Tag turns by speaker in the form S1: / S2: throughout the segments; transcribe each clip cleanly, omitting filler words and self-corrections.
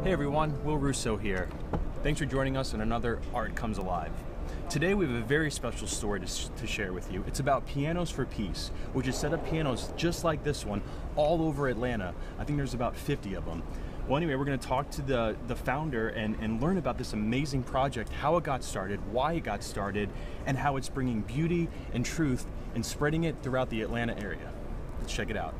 S1: Hey everyone, Will Russo here. Thanks for joining us on another Art Comes Alive. Today we have a very special story to share with you. It's about Pianos for Peace, which has set up pianos just like this one all over Atlanta. I think there's about 50 of them. Well, anyway, we're going to talk to the founder and learn about this amazing project, how it got started, why it got started, and how it's bringing beauty and truth and spreading it throughout the Atlanta area. Let's check it out.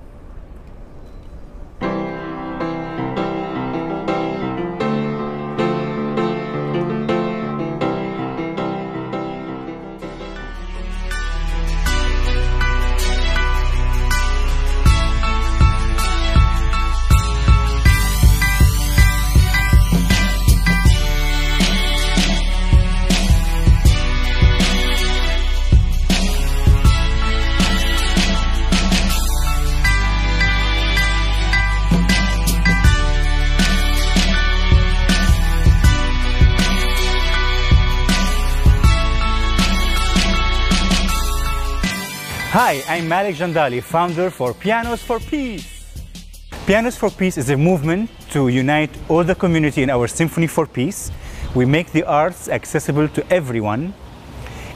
S2: Hi, I'm Malik Jandali, founder for Pianos for Peace. Pianos for Peace is a movement to unite all the community in our Symphony for Peace. We make the arts accessible to everyone,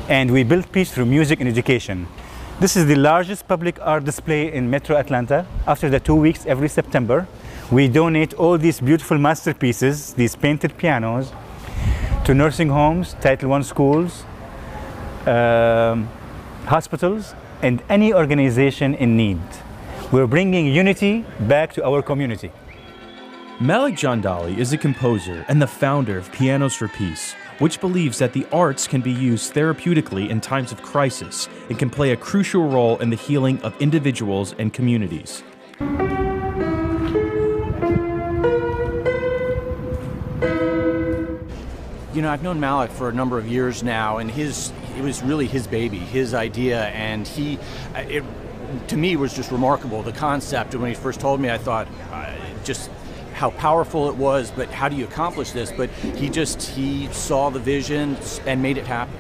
S2: and we build peace through music and education. This is the largest public art display in Metro Atlanta. After the 2 weeks every September, we donate all these beautiful masterpieces, these painted pianos, to nursing homes, Title I schools, hospitals, and any organization in need. We're bringing unity back to our community.
S1: Malik Jandali is a composer and the founder of Pianos for Peace, which believes that the arts can be used therapeutically in times of crisis and can play a crucial role in the healing of individuals and communities.
S3: You know, I've known Malik for a number of years now, and it was really his baby, his idea, and it to me was just remarkable, the concept. And when he first told me, I thought just how powerful it was, but how do you accomplish this? But he saw the vision and made it happen.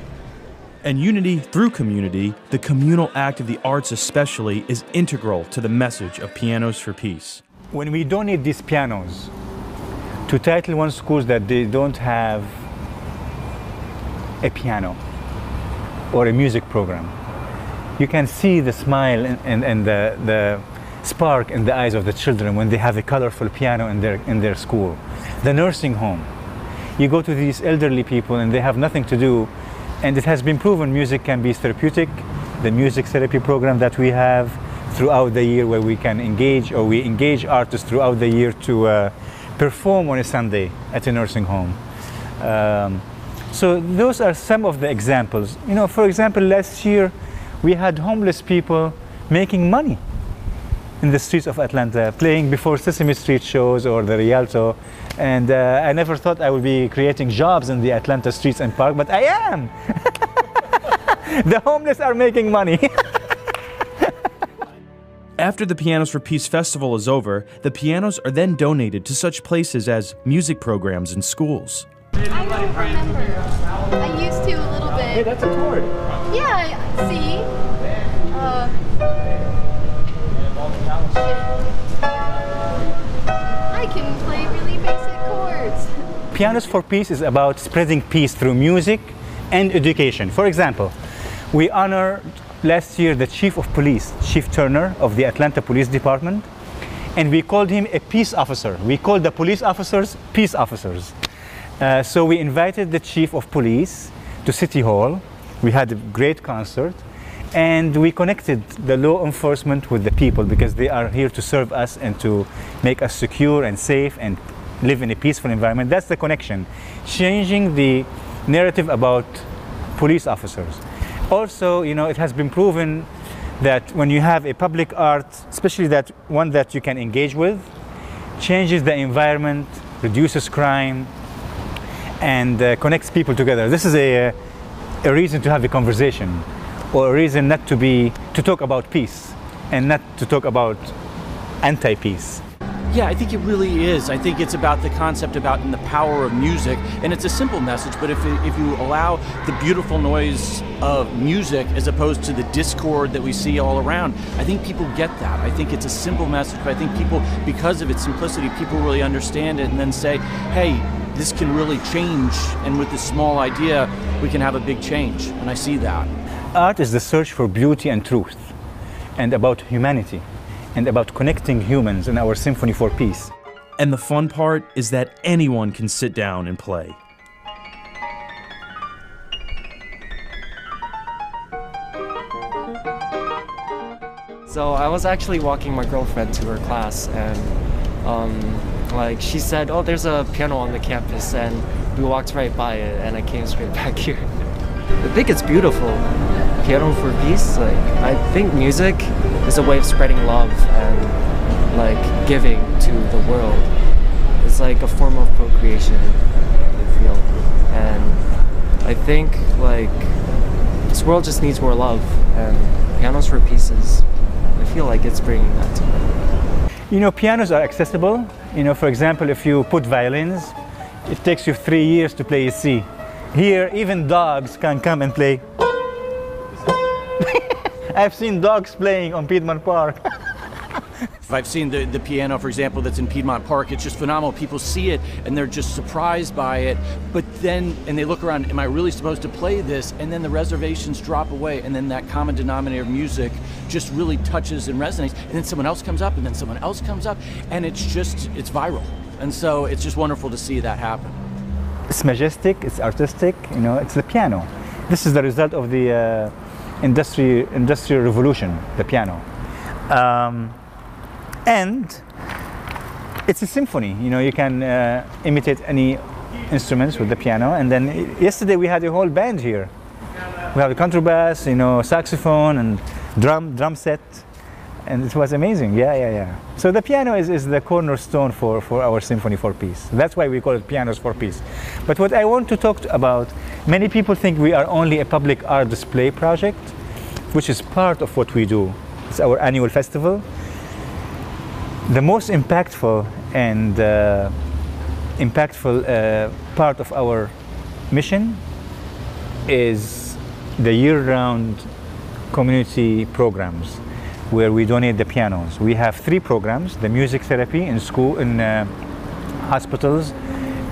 S1: And unity through community, the communal act of the arts especially, is integral to the message of Pianos for Peace.
S2: When we donate these pianos to Title I schools that they don't have a piano or a music program, you can see the smile and the spark in the eyes of the children when they have a colorful piano in their school. The nursing home, you go to these elderly people and they have nothing to do, and it has been proven music can be therapeutic. The music therapy program that we have throughout the year, where we can engage, or we engage artists throughout the year to perform on a Sunday at a nursing home. So those are some of the examples. You know, for example, last year we had homeless people making money in the streets of Atlanta, playing before Sesame Street shows or the Rialto. And I never thought I would be creating jobs in the Atlanta streets and park, but I am. The homeless are making money.
S1: After the Pianos for Peace Festival is over, the pianos are then donated to such places as music programs in schools.
S4: I don't remember. I used to a little bit.
S2: Hey, that's a chord.
S4: Yeah, see? I can play really basic chords.
S2: Pianos for Peace is about spreading peace through music and education. For example, we honored last year the Chief of Police, Chief Turner of the Atlanta Police Department, and we called him a peace officer. We called the police officers peace officers. So we invited the Chief of Police to City Hall. We had a great concert, and we connected the law enforcement with the people, because they are here to serve us and to make us secure and safe and live in a peaceful environment. That's the connection, changing the narrative about police officers. Also, you know, it has been proven that when you have a public art, especially that one that you can engage with, changes the environment, reduces crime, and connects people together. This is a reason to have a conversation, or a reason not to talk about peace and not to talk about anti-peace.
S3: Yeah, I think it really is. I think it's about the concept about the power of music, and it's a simple message, but if you allow the beautiful noise of music as opposed to the discord that we see all around, I think people get that. I think it's a simple message, but I think people, because of its simplicity, people really understand it and then say, hey, this can really change, and with this small idea, we can have a big change, and I see that.
S2: Art is the search for beauty and truth, and about humanity, and about connecting humans in our Symphony for Peace.
S1: And the fun part is that anyone can sit down and play.
S5: So I was actually walking my girlfriend to her class, and like she said, oh, there's a piano on the campus, and we walked right by it, and I came straight back here. I think it's beautiful. Piano for Peace, like, I think music is a way of spreading love and like giving to the world. It's like a form of procreation, I feel. And I think like this world just needs more love, and Pianos for Peace is, I feel like it's bringing that to it.
S2: You know, pianos are accessible. You know, for example, if you put violins, it takes you 3 years to play a C. Here, even dogs can come and play. I've seen dogs playing on Piedmont Park.
S3: I've seen the piano, for example, that's in Piedmont Park. It's just phenomenal. People see it and they're just surprised by it. But then, and they look around, am I really supposed to play this? And then the reservations drop away, and then that common denominator of music just really touches and resonates. And then someone else comes up, and then someone else comes up, and it's viral. And so it's just wonderful to see that happen.
S2: It's majestic, it's artistic, you know, it's the piano. This is the result of the industrial revolution, the piano. And it's a symphony, you know, you can imitate any instruments with the piano. And then yesterday we had a whole band here. We have a contrabass, you know, saxophone and drum set. And it was amazing, yeah. So the piano is the cornerstone for our Symphony for Peace. That's why we call it Pianos for Peace. But what I want to talk about, many people think we are only a public art display project, which is part of what we do. It's our annual festival. The most impactful and part of our mission is the year-round community programs, where we donate the pianos. We have 3 programs: the music therapy in school, in hospitals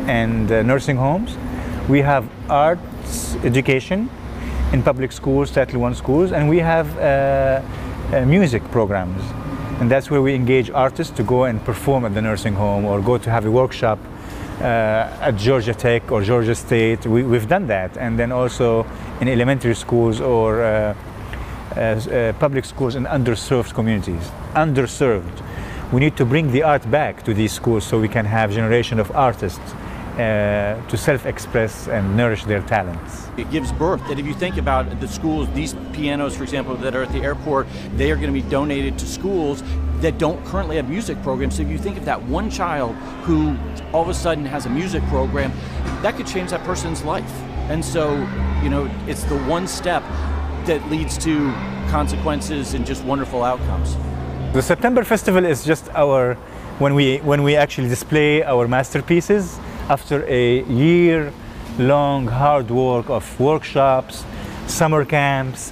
S2: and nursing homes. We have arts education in public schools, Title I schools, and we have music programs. And that's where we engage artists to go and perform at the nursing home, or go to have a workshop at Georgia Tech or Georgia State. We've done that. And then also in elementary schools or public schools in underserved communities. Underserved. We need to bring the art back to these schools so we can have a generation of artists to self-express and nourish their talents.
S3: It gives birth that if you think about the schools, these pianos, for example, that are at the airport, they are going to be donated to schools that don't currently have music programs. So if you think of that one child who all of a sudden has a music program, that could change that person's life. And so, you know, it's the one step that leads to consequences and just wonderful outcomes.
S2: The September Festival is just when we actually display our masterpieces after a year-long hard work of workshops, summer camps,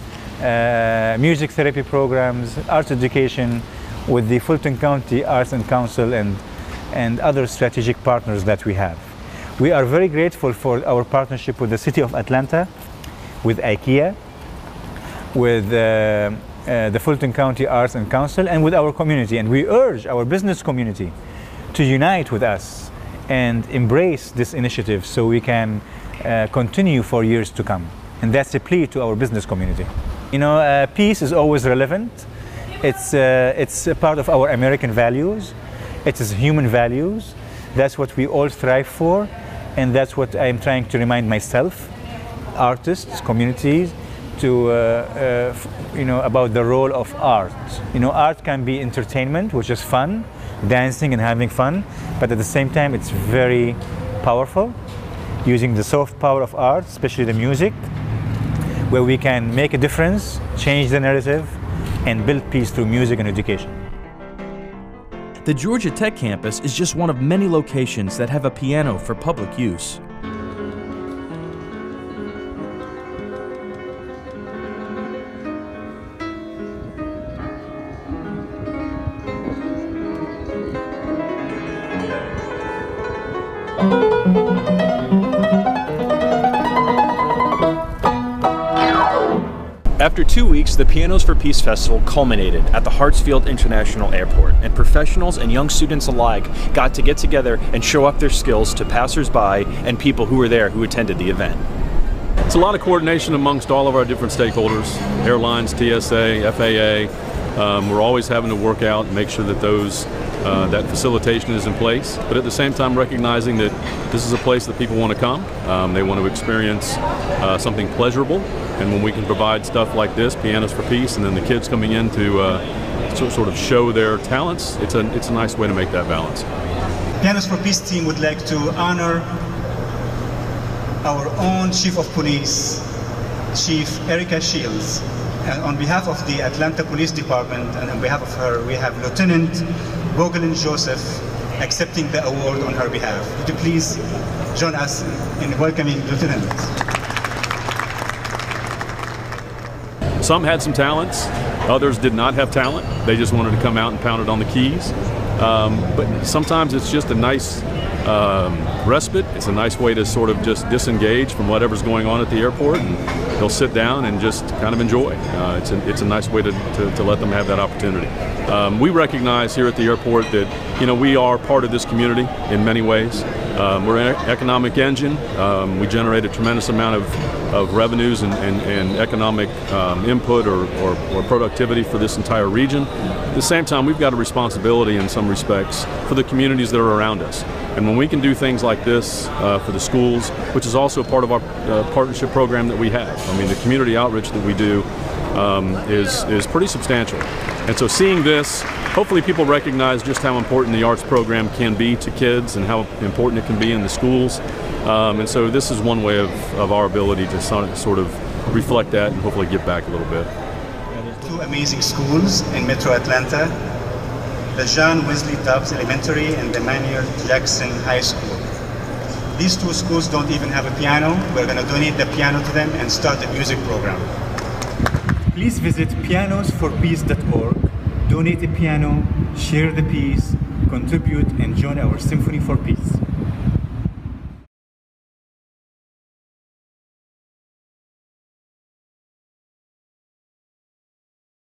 S2: music therapy programs, art education with the Fulton County Arts and Council and other strategic partners that we have. We are very grateful for our partnership with the City of Atlanta, with IKEA, with the Fulton County Arts and Council, and with our community. And we urge our business community to unite with us and embrace this initiative so we can continue for years to come. And that's a plea to our business community. You know, peace is always relevant. It's a part of our American values. It is human values. That's what we all strive for, and that's what I'm trying to remind myself, artists, communities, to you know, about the role of art. You know, art can be entertainment, which is fun, dancing and having fun, but at the same time it's very powerful, using the soft power of art, especially the music, where we can make a difference, change the narrative, and build peace through music and education.
S1: The Georgia Tech campus is just one of many locations that have a piano for public use. After 2 weeks, the Pianos for Peace Festival culminated at the Hartsfield International Airport, and professionals and young students alike got to get together and show off their skills to passersby and people who were there who attended the event.
S6: It's a lot of coordination amongst all of our different stakeholders, airlines, TSA, FAA. We're always having to work out and make sure that that facilitation is in place, but at the same time recognizing that this is a place that people want to come. They want to experience something pleasurable, and when we can provide stuff like this, Pianos for Peace, and then the kids coming in to sort of show their talents, it's a nice way to make that balance.
S2: Pianos for Peace team would like to honor our own Chief of Police, Chief Erica Shields. And on behalf of the Atlanta Police Department and on behalf of her, we have Lieutenant Bogelin Joseph accepting the award on her behalf. Would you please join us in welcoming Lieutenant?
S6: Some had some talents, others did not have talent. They just wanted to come out and pound it on the keys. But sometimes it's just a nice respite. It's a nice way to sort of just disengage from whatever's going on at the airport, and they'll sit down and just kind of enjoy. It's a nice way to let them have that opportunity. We recognize here at the airport that we are part of this community in many ways. We're an economic engine. We generate a tremendous amount of revenues and economic input or productivity for this entire region. At the same time, we've got a responsibility in some respects for the communities that are around us. And when we can do things like this for the schools, which is also part of our partnership program that we have, I mean, the community outreach that we do is pretty substantial. And so seeing this, hopefully people recognize just how important the arts program can be to kids and how important it can be in the schools. And so this is one way of our ability to sort of reflect that and hopefully give back a little bit.
S2: Two amazing schools in Metro Atlanta, the John Wesley Tubbs Elementary and the Maynard Jackson High School. These two schools don't even have a piano. We're going to donate the piano to them and start a music program. Please visit pianosforpeace.org, donate a piano, share the peace, contribute, and join our Symphony for Peace.